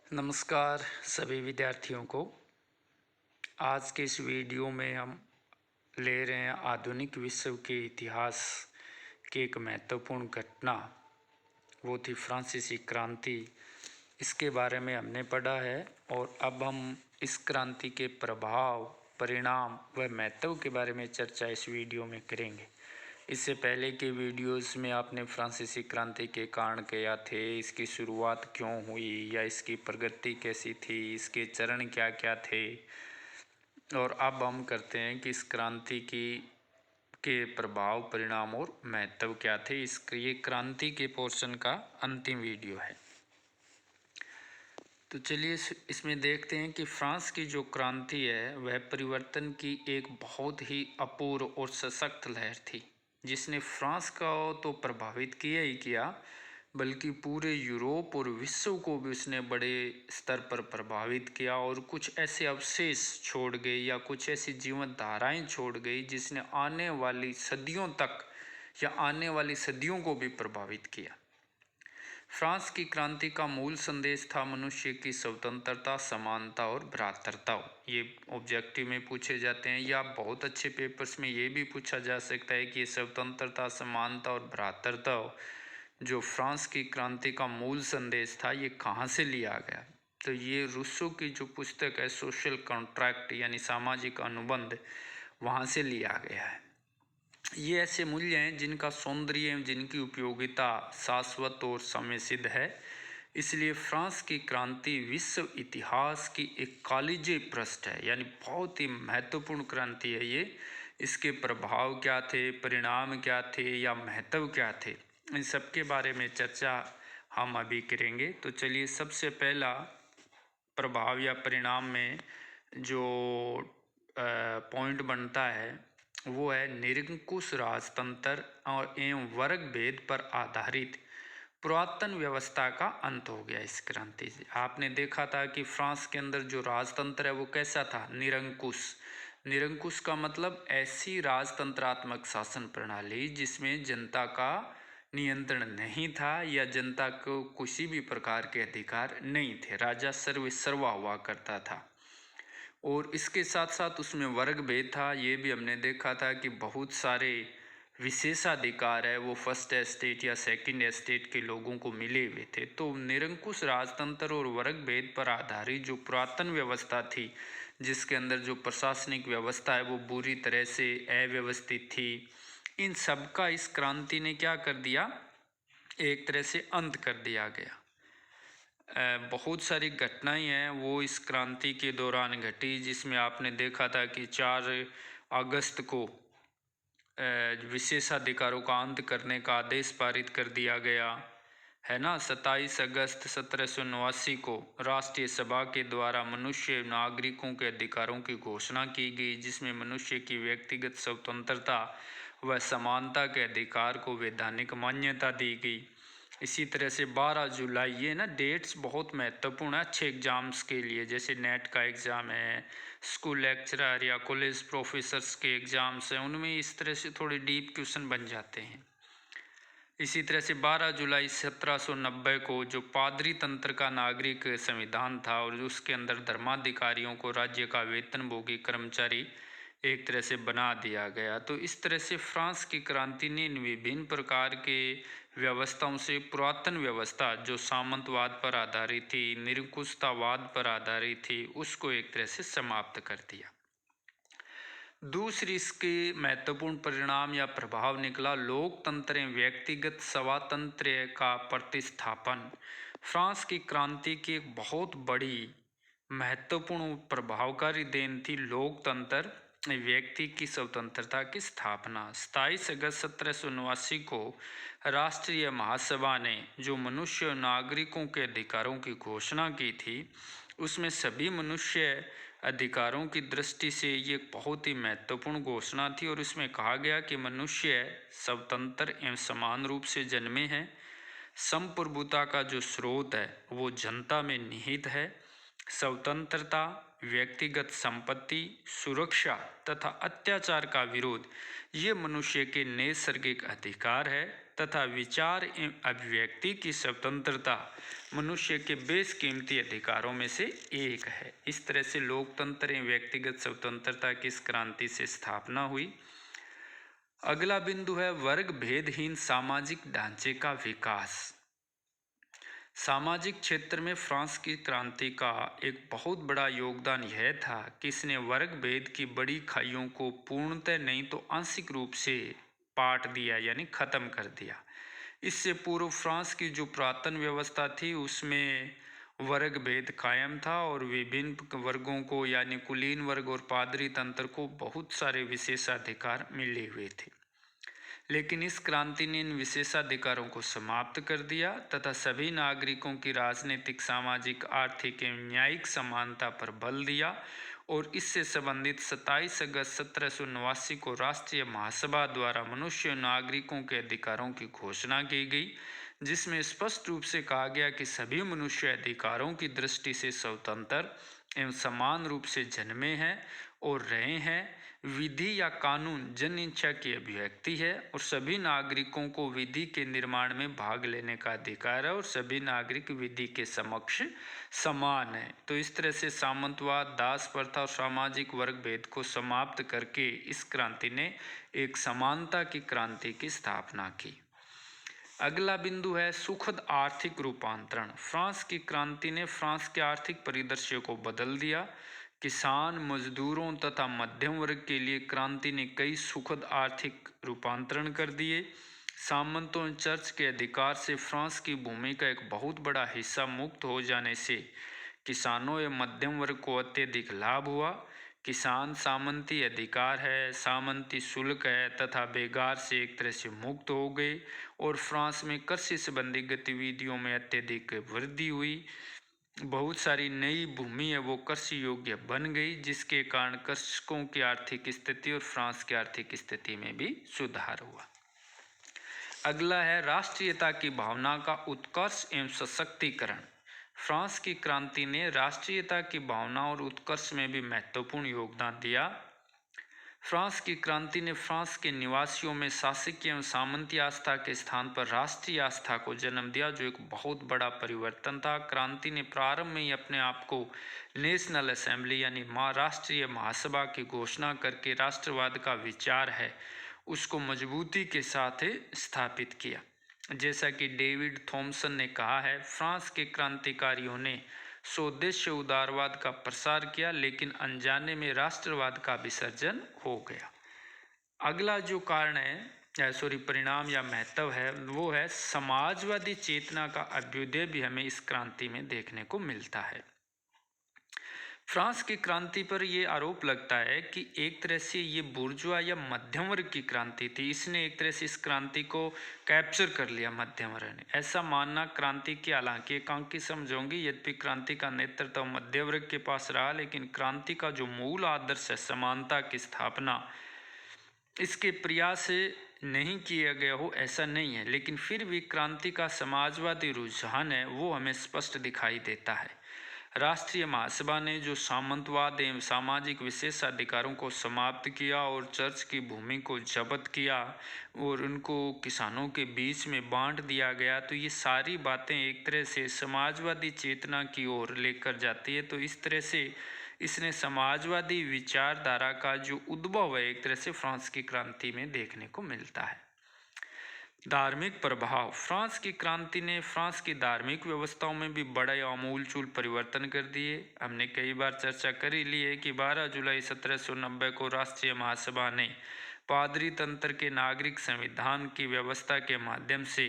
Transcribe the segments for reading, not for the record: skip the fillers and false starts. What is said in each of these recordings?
नमस्कार सभी विद्यार्थियों को। आज के इस वीडियो में हम ले रहे हैं आधुनिक विश्व के इतिहास की एक महत्वपूर्ण घटना, वो थी फ्रांसीसी क्रांति। इसके बारे में हमने पढ़ा है और अब हम इस क्रांति के प्रभाव, परिणाम व महत्व के बारे में चर्चा इस वीडियो में करेंगे। इससे पहले के वीडियोस में आपने फ्रांसीसी क्रांति के कारण क्या थे, इसकी शुरुआत क्यों हुई या इसकी प्रगति कैसी थी, इसके चरण क्या क्या थे, और अब हम करते हैं कि इस क्रांति के प्रभाव, परिणाम और महत्व क्या थे। ये क्रांति के पोर्शन का अंतिम वीडियो है। तो चलिए इसमें देखते हैं कि फ्रांस की जो क्रांति है वह परिवर्तन की एक बहुत ही अपूर्व और सशक्त लहर थी, जिसने फ्रांस को तो प्रभावित किया ही किया, बल्कि पूरे यूरोप और विश्व को भी उसने बड़े स्तर पर प्रभावित किया और कुछ ऐसे अवशेष छोड़ गई या कुछ ऐसी जीवन धाराएं छोड़ गई जिसने आने वाली सदियों तक या आने वाली सदियों को भी प्रभावित किया। फ्रांस की क्रांति का मूल संदेश था मनुष्य की स्वतंत्रता, समानता और भ्रातृता। ये ऑब्जेक्टिव में पूछे जाते हैं या बहुत अच्छे पेपर्स में ये भी पूछा जा सकता है कि ये स्वतंत्रता, समानता और भ्रातृता जो फ्रांस की क्रांति का मूल संदेश था, ये कहाँ से लिया गया। तो ये रूसो की जो पुस्तक है सोशल कॉन्ट्रैक्ट यानी सामाजिक अनुबंध, वहाँ से लिया गया है। ये ऐसे मूल्य हैं जिनका सौंदर्य एवं जिनकी उपयोगिता शाश्वत और समय सिद्ध है। इसलिए फ्रांस की क्रांति विश्व इतिहास की एक कालिजे पृष्ठ है, यानी बहुत ही महत्वपूर्ण क्रांति है ये। इसके प्रभाव क्या थे, परिणाम क्या थे या महत्व क्या थे, इन सब के बारे में चर्चा हम अभी करेंगे। तो चलिए, सबसे पहला प्रभाव या परिणाम में जो पॉइंट बनता है वो है निरंकुश राजतंत्र और एवं वर्ग भेद पर आधारित पुरातन व्यवस्था का अंत हो गया इस क्रांति से। आपने देखा था कि फ्रांस के अंदर जो राजतंत्र है वो कैसा था, निरंकुश। निरंकुश का मतलब ऐसी राजतंत्रात्मक शासन प्रणाली जिसमें जनता का नियंत्रण नहीं था या जनता को किसी भी प्रकार के अधिकार नहीं थे। राजा सर्वा हुआ करता था और इसके साथ साथ उसमें वर्ग भेद था। ये भी हमने देखा था कि बहुत सारे विशेषाधिकार है वो फर्स्ट एस्टेट या सेकंड एस्टेट के लोगों को मिले हुए थे। तो निरंकुश राजतंत्र और वर्ग भेद पर आधारित जो पुरातन व्यवस्था थी, जिसके अंदर जो प्रशासनिक व्यवस्था है वो बुरी तरह से अव्यवस्थित थी, इन सब का इस क्रांति ने क्या कर दिया, एक तरह से अंत कर दिया गया। बहुत सारी घटनाएं हैं वो इस क्रांति के दौरान घटी, जिसमें आपने देखा था कि 4 अगस्त को विशेषाधिकारों का अंत करने का आदेश पारित कर दिया गया है ना। 27 अगस्त 1789 को राष्ट्रीय सभा के द्वारा मनुष्य नागरिकों के अधिकारों की घोषणा की गई, जिसमें मनुष्य की व्यक्तिगत स्वतंत्रता व समानता के अधिकार को वैधानिक मान्यता दी गई। इसी तरह से 12 जुलाई, ये ना डेट्स बहुत महत्वपूर्ण है अच्छे एग्जाम्स के लिए, जैसे नेट का एग्ज़ाम है, स्कूल लेक्चरर या कॉलेज प्रोफेसर्स के एग्ज़ाम्स हैं, उनमें इस तरह से थोड़े डीप क्वेश्चन बन जाते हैं। इसी तरह से 12 जुलाई 1790 को जो पादरी तंत्र का नागरिक संविधान था और उसके अंदर धर्माधिकारियों को राज्य का वेतनभोगी कर्मचारी एक तरह से बना दिया गया। तो इस तरह से फ्रांस की क्रांति ने विभिन्न प्रकार के व्यवस्थाओं से पुरातन व्यवस्था जो सामंतवाद पर आधारित थी, निरंकुशतावाद पर आधारित थी, उसको एक तरह से समाप्त कर दिया। दूसरी इसके महत्वपूर्ण परिणाम या प्रभाव निकला लोकतंत्र एवं व्यक्तिगत स्वातंत्र्य का प्रतिस्थापन। फ्रांस की क्रांति की एक बहुत बड़ी महत्वपूर्ण प्रभावकारी देन थी लोकतंत्र, व्यक्ति की स्वतंत्रता की स्थापना। 27 अगस्त 1789 को राष्ट्रीय महासभा ने जो मनुष्य नागरिकों के अधिकारों की घोषणा की थी, उसमें सभी मनुष्य अधिकारों की दृष्टि से ये बहुत ही महत्वपूर्ण घोषणा थी और इसमें कहा गया कि मनुष्य स्वतंत्र एवं समान रूप से जन्मे हैं। संप्रभुता का जो स्रोत है वो जनता में निहित है। स्वतंत्रता, व्यक्तिगत संपत्ति, सुरक्षा तथा अत्याचार का विरोध ये मनुष्य के नैसर्गिक अधिकार है तथा विचार एवं अभिव्यक्ति की स्वतंत्रता मनुष्य के बेशकीमती अधिकारों में से एक है। इस तरह से लोकतंत्र एवं व्यक्तिगत स्वतंत्रता की इस क्रांति से स्थापना हुई। अगला बिंदु है वर्ग भेदहीन सामाजिक ढांचे का विकास। सामाजिक क्षेत्र में फ्रांस की क्रांति का एक बहुत बड़ा योगदान यह था कि इसने वर्ग भेद की बड़ी खाइयों को पूर्णतः नहीं तो आंशिक रूप से पाट दिया, यानी खत्म कर दिया। इससे पूर्व फ्रांस की जो पुरातन व्यवस्था थी उसमें वर्ग भेद कायम था और विभिन्न वर्गों को यानी कुलीन वर्ग और पादरी तंत्र को बहुत सारे विशेषाधिकार मिले हुए थे। लेकिन इस क्रांति ने इन विशेषाधिकारों को समाप्त कर दिया तथा सभी नागरिकों की राजनीतिक, सामाजिक, आर्थिक एवं न्यायिक समानता पर बल दिया और इससे संबंधित 27 अगस्त 1789 को राष्ट्रीय महासभा द्वारा मनुष्य नागरिकों के अधिकारों की घोषणा की गई, जिसमें स्पष्ट रूप से कहा गया कि सभी मनुष्य अधिकारों की दृष्टि से स्वतंत्र एवं समान रूप से जन्मे हैं और रहे हैं। विधि या कानून जन इच्छा की अभिव्यक्ति है और सभी नागरिकों को विधि के निर्माण में भाग लेने का अधिकार है और सभी नागरिक विधि के समक्ष समान है। तो इस तरह से सामंतवाद, दास प्रथा और सामाजिक वर्ग भेद को समाप्त करके इस क्रांति ने एक समानता की क्रांति की स्थापना की। अगला बिंदु है सुखद आर्थिक रूपांतरण। फ्रांस की क्रांति ने फ्रांस के आर्थिक परिदृश्य को बदल दिया। किसान, मजदूरों तथा मध्यम वर्ग के लिए क्रांति ने कई सुखद आर्थिक रूपांतरण कर दिए। सामंतों चर्च के अधिकार से फ्रांस की भूमि का एक बहुत बड़ा हिस्सा मुक्त हो जाने से किसानों एवं मध्यम वर्ग को अत्यधिक लाभ हुआ। किसान सामंती अधिकार है, सामंती शुल्क है तथा बेगार से एक तरह से मुक्त हो गए और फ्रांस में कृषि संबंधी गतिविधियों में अत्यधिक वृद्धि हुई। बहुत सारी नई भूमि है वो कृषि योग्य बन गई, जिसके कारण कृषकों की आर्थिक स्थिति और फ्रांस की आर्थिक स्थिति में भी सुधार हुआ। अगला है राष्ट्रीयता की भावना का उत्कर्ष एवं सशक्तिकरण। फ्रांस की क्रांति ने राष्ट्रीयता की भावना और उत्कर्ष में भी महत्वपूर्ण योगदान दिया। फ्रांस की क्रांति ने फ्रांस के निवासियों में शासकीय एवं सामंती आस्था के स्थान पर राष्ट्रीय आस्था को जन्म दिया, जो एक बहुत बड़ा परिवर्तन था। क्रांति ने प्रारंभ में ही अपने आप को नेशनल असेंबली यानी राष्ट्रीय महासभा की घोषणा करके राष्ट्रवाद का विचार है उसको मजबूती के साथ स्थापित किया। जैसा कि डेविड थॉमसन ने कहा है, फ्रांस के क्रांतिकारियों ने स्वदेशी उदारवाद का प्रसार किया लेकिन अनजाने में राष्ट्रवाद का विसर्जन हो गया। अगला जो कारण है परिणाम या महत्व है वो है समाजवादी चेतना का अभ्युदय भी हमें इस क्रांति में देखने को मिलता है। फ्रांस की क्रांति पर यह आरोप लगता है कि एक तरह से ये बुर्जुआ या मध्यम वर्ग की क्रांति थी। इसने एक तरह से इस क्रांति को कैप्चर कर लिया मध्यम वर्ग ने। ऐसा मानना क्रांति की हालांकि एकांकी समझोंगी, यद्यपि क्रांति का नेतृत्व मध्य वर्ग के पास रहा, लेकिन क्रांति का जो मूल आदर्श है समानता की स्थापना, इसके प्रयास नहीं किया गया हो ऐसा नहीं है, लेकिन फिर भी क्रांति का समाजवादी रुझान है वो हमें स्पष्ट दिखाई देता है। राष्ट्रीय महासभा ने जो सामंतवाद एवं सामाजिक विशेषाधिकारों को समाप्त किया और चर्च की भूमि को जब्त किया और उनको किसानों के बीच में बांट दिया गया, तो ये सारी बातें एक तरह से समाजवादी चेतना की ओर लेकर जाती है। तो इस तरह से इसने समाजवादी विचारधारा का जो उद्भव है एक तरह से फ्रांस की क्रांति में देखने को मिलता है। धार्मिक प्रभाव। फ्रांस की क्रांति ने फ्रांस की धार्मिक व्यवस्थाओं में भी बड़े आमूलचूल परिवर्तन कर दिए। हमने कई बार चर्चा कर ही ली है कि 12 जुलाई 1790 को राष्ट्रीय महासभा ने पादरी तंत्र के नागरिक संविधान की व्यवस्था के माध्यम से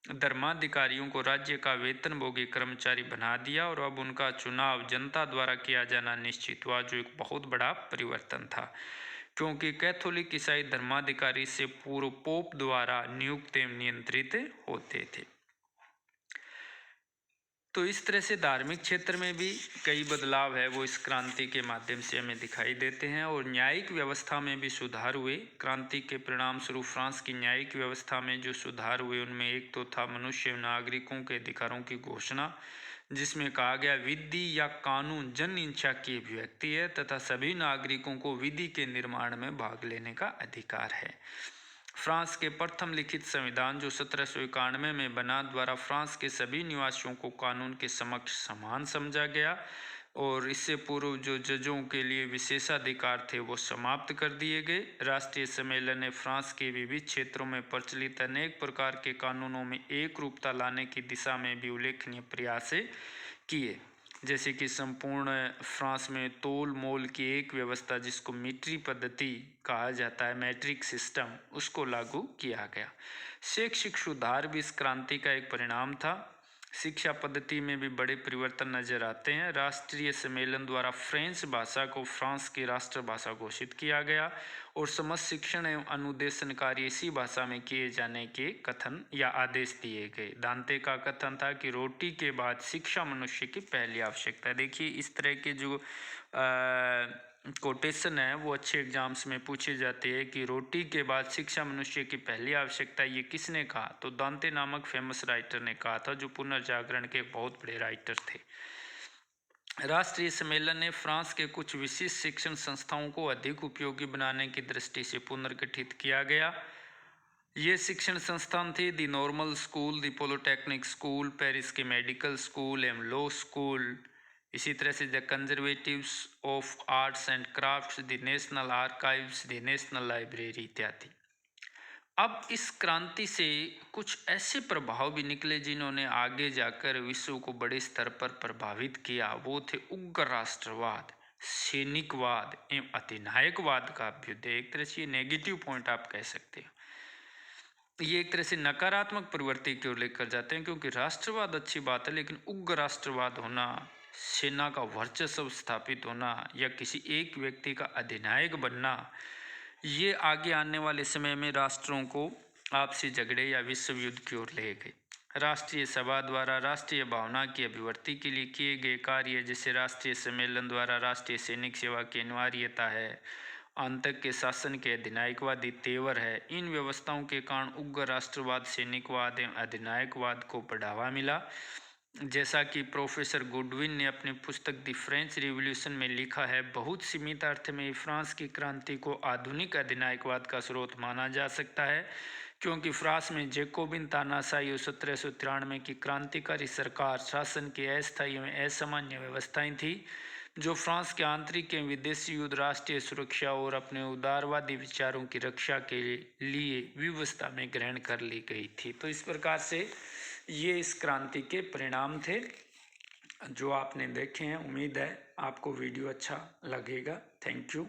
धर्माधिकारियों को राज्य का वेतनभोगी कर्मचारी बना दिया और अब उनका चुनाव जनता द्वारा किया जाना निश्चित हुआ, जो एक बहुत बड़ा परिवर्तन था, क्योंकि कैथोलिक ईसाई धर्माधिकारी से पूर्व पोप द्वारा नियुक्त एवं नियंत्रित होते थे। तो इस तरह से धार्मिक क्षेत्र में भी कई बदलाव है वो इस क्रांति के माध्यम से हमें दिखाई देते हैं और न्यायिक व्यवस्था में भी सुधार हुए। क्रांति के परिणाम स्वरूप फ्रांस की न्यायिक व्यवस्था में जो सुधार हुए उनमें एक तो था मनुष्य नागरिकों के अधिकारों की घोषणा, जिसमें कहा गया विधि या कानून जन इच्छा की अभिव्यक्ति है तथा सभी नागरिकों को विधि के निर्माण में भाग लेने का अधिकार है। फ्रांस के प्रथम लिखित संविधान जो 1791 में बना द्वारा फ्रांस के सभी निवासियों को कानून के समक्ष समान समझा गया और इससे पूर्व जो जजों के लिए विशेषाधिकार थे वो समाप्त कर दिए गए। राष्ट्रीय सम्मेलन ने फ्रांस के विविध क्षेत्रों में प्रचलित अनेक प्रकार के कानूनों में एक रूपता लाने की दिशा में भी उल्लेखनीय प्रयास किए, जैसे कि संपूर्ण फ्रांस में तोल मोल की एक व्यवस्था जिसको मीट्री पद्धति कहा जाता है, मैट्रिक सिस्टम, उसको लागू किया गया। शैक्षिक सुधार भी इस क्रांति का एक परिणाम था। शिक्षा पद्धति में भी बड़े परिवर्तन नजर आते हैं। राष्ट्रीय सम्मेलन द्वारा फ्रेंच भाषा को फ्रांस की राष्ट्रभाषा घोषित किया गया और समस्त शिक्षण एवं अनुदेशन कार्य इसी भाषा में किए जाने के कथन या आदेश दिए गए। दांते का कथन था कि रोटी के बाद शिक्षा मनुष्य की पहली आवश्यकता है। देखिए इस तरह के जो कोटेशन है वो अच्छे एग्जाम्स में पूछे जाते हैं कि रोटी के बाद शिक्षा मनुष्य की पहली आवश्यकता, ये किसने कहा? तो दांते नामक फेमस राइटर ने कहा था, जो पुनर्जागरण के बहुत बड़े राइटर थे। राष्ट्रीय सम्मेलन ने फ्रांस के कुछ विशिष्ट शिक्षण संस्थाओं को अधिक उपयोगी बनाने की दृष्टि से पुनर्गठित किया गया। ये शिक्षण संस्थान थे the normal school, the polytechnic school, Paris के मेडिकल स्कूल एवं लॉ स्कूल, इसी तरह से the conservatives of arts and crafts, the national archives, the national library इत्यादि। अब इस क्रांति से कुछ ऐसे प्रभाव भी निकले जिन्होंने आगे जाकर विश्व को बड़े स्तर पर प्रभावित किया। वो थे उग्र राष्ट्रवाद, सैनिकवाद एवं अधिनायकवाद का अभ्युदय। एक तरह से ये नेगेटिव पॉइंट आप कह सकते हो। ये एक तरह से नकारात्मक प्रवृत्ति की ओर लेकर जाते हैं, क्योंकि राष्ट्रवाद अच्छी बात है, लेकिन उग्र राष्ट्रवाद होना, सेना का वर्चस्व स्थापित होना या किसी एक व्यक्ति का अधिनायक बनना, ये आगे आने वाले समय में राष्ट्रों को आपसी झगड़े या विश्व युद्ध की ओर ले गए। राष्ट्रीय सभा द्वारा राष्ट्रीय भावना की अभिव्यक्ति के लिए किए गए कार्य, जैसे राष्ट्रीय सम्मेलन द्वारा राष्ट्रीय सैनिक सेवा की अनिवार्यता है, आतंक के शासन के अधिनायकवादी तेवर है, इन व्यवस्थाओं के कारण उग्र राष्ट्रवाद, सैनिकवाद एवं अधिनायकवाद को बढ़ावा मिला। जैसा कि प्रोफेसर गुडविन ने अपनी पुस्तक द फ्रेंच रिवॉल्यूशन में लिखा है, बहुत सीमित अर्थ में फ्रांस की क्रांति को आधुनिक अधिनायकवाद का स्रोत माना जा सकता है, क्योंकि फ्रांस में जैकोबिन तानाशाही और 1793 की क्रांतिकारी सरकार शासन की अस्थायी एवं असामान्य व्यवस्थाएं थी, जो फ्रांस के आंतरिक एवं विदेशी युद्ध, राष्ट्रीय सुरक्षा और अपने उदारवादी विचारों की रक्षा के लिए व्यवस्था में ग्रहण कर ली गई थी। तो इस प्रकार से ये इस क्रांति के परिणाम थे जो आपने देखे हैं। उम्मीद है आपको वीडियो अच्छा लगेगा। Thank you.